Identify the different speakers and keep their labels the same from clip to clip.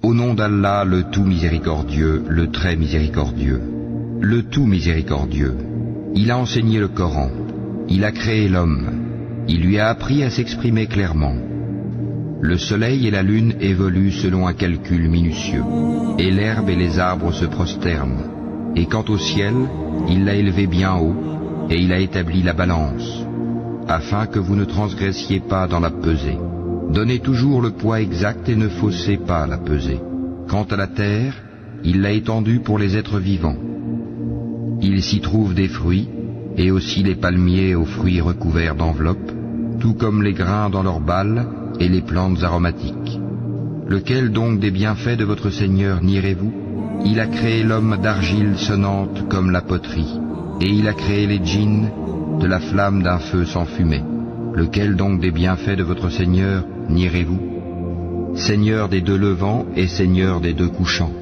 Speaker 1: Au nom d'Allah, le tout miséricordieux, le très miséricordieux. Le tout miséricordieux. Il a enseigné le Coran. Il a créé l'homme. Il lui a appris à s'exprimer clairement. Le soleil et la lune évoluent selon un calcul minutieux, et l'herbe et les arbres se prosternent. Et quant au ciel, il l'a élevé bien haut, et il a établi la balance, afin que vous ne transgressiez pas dans la pesée. Donnez toujours le poids exact et ne faussez pas la pesée. Quant à la terre, il l'a étendue pour les êtres vivants. Il s'y trouve des fruits, et aussi les palmiers aux fruits recouverts d'enveloppes, tout comme les grains dans leurs balles et les plantes aromatiques. Lequel donc des bienfaits de votre Seigneur nierez-vous? Il a créé l'homme d'argile sonnante comme la poterie, et il a créé les djinns de la flamme d'un feu sans fumée. Lequel donc des bienfaits de votre Seigneur nierez-vous? Seigneur des deux levants et Seigneur des deux couchants.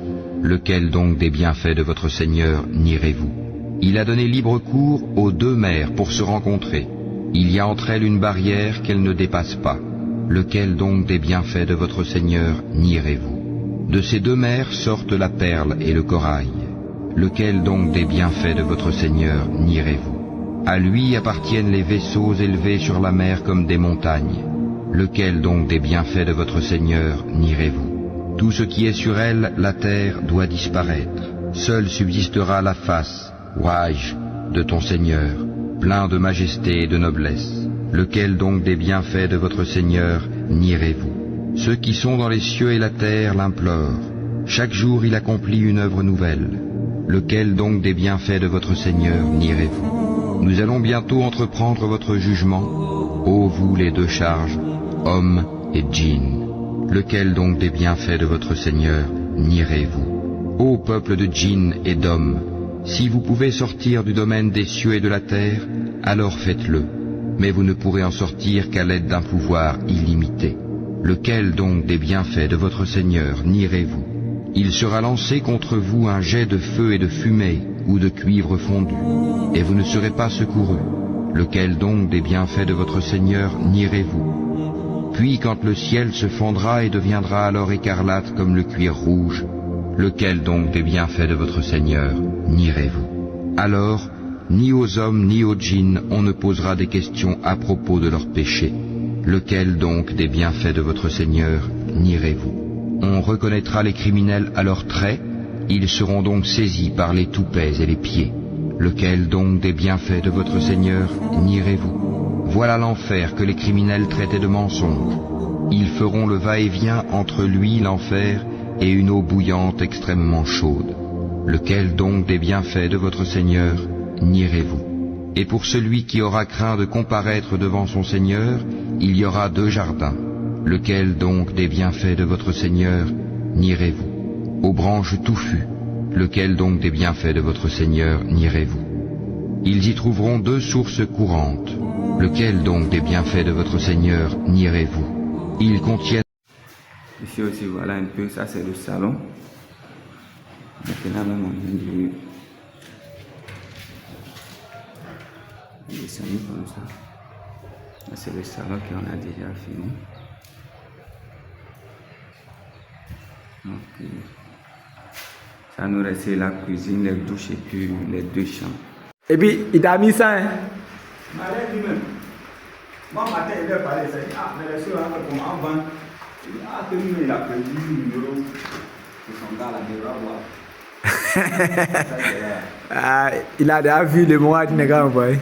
Speaker 1: Lequel donc des bienfaits de votre Seigneur nierez-vous? Il a donné libre cours aux deux mers pour se rencontrer. Il y a entre elles une barrière qu'elles ne dépassent pas. Lequel donc des bienfaits de votre Seigneur nierez-vous? De ces deux mers sortent la perle et le corail. Lequel donc des bienfaits de votre Seigneur nierez-vous? À lui appartiennent les vaisseaux élevés sur la mer comme des montagnes. Lequel donc des bienfaits de votre Seigneur nierez-vous? Tout ce qui est sur elle, la terre, doit disparaître. Seule subsistera la face, Wajh, de ton Seigneur, plein de majesté et de noblesse. Lequel donc des bienfaits de votre Seigneur nierez-vous? Ceux qui sont dans les cieux et la terre l'implorent. Chaque jour il accomplit une œuvre nouvelle. Lequel donc des bienfaits de votre Seigneur nierez-vous? Nous allons bientôt entreprendre votre jugement, ô vous les deux charges, hommes et djinns. Lequel donc des bienfaits de votre Seigneur nierez-vous? Ô peuple de djinns et d'hommes, si vous pouvez sortir du domaine des cieux et de la terre, alors faites-le, mais vous ne pourrez en sortir qu'à l'aide d'un pouvoir illimité. Lequel donc des bienfaits de votre Seigneur nierez-vous? Il sera lancé contre vous un jet de feu et de fumée, ou de cuivre fondu, et vous ne serez pas secourus. Lequel donc des bienfaits de votre Seigneur nierez-vous? Puis quand le ciel se fondra et deviendra alors écarlate comme le cuir rouge, lequel donc des bienfaits de votre Seigneur nierez-vous? Alors, ni aux hommes ni aux djinns on ne posera des questions à propos de leurs péchés. Lequel donc des bienfaits de votre Seigneur nierez-vous? On reconnaîtra les criminels à leurs traits, ils seront donc saisis par les toupets et les pieds. Lequel donc des bienfaits de votre Seigneur nierez-vous? Voilà l'enfer que les criminels traitaient de mensonge. Ils feront le va-et-vient entre lui, l'enfer, et une eau bouillante extrêmement chaude. Lequel donc des bienfaits de votre Seigneur nierez-vous? Et pour celui qui aura craint de comparaître devant son Seigneur, il y aura deux jardins. Lequel donc des bienfaits de votre Seigneur nierez-vous? Aux branches touffues, lequel donc des bienfaits de votre Seigneur nierez-vous? Ils y trouveront deux sources courantes, lequel donc des bienfaits de votre Seigneur nierez-vous? Ils contiennent...
Speaker 2: Ici aussi, voilà un peu, ça c'est le salon. Maintenant même on vient de descendre comme ça. Là c'est le salon qu'on a déjà fini. Donc, ça nous reste la cuisine, les douches et puis les deux chambres. Et puis, il t'a mis ça, hein? Lui-même. Moi, matin, il a parlé, il dit, ah, mais les soeurs, comment on vend? Il dit, ah, que lui, il a perdu 10 numéros de son gars là, il va voir. Ah, il a déjà vu le mois du négat envoyé.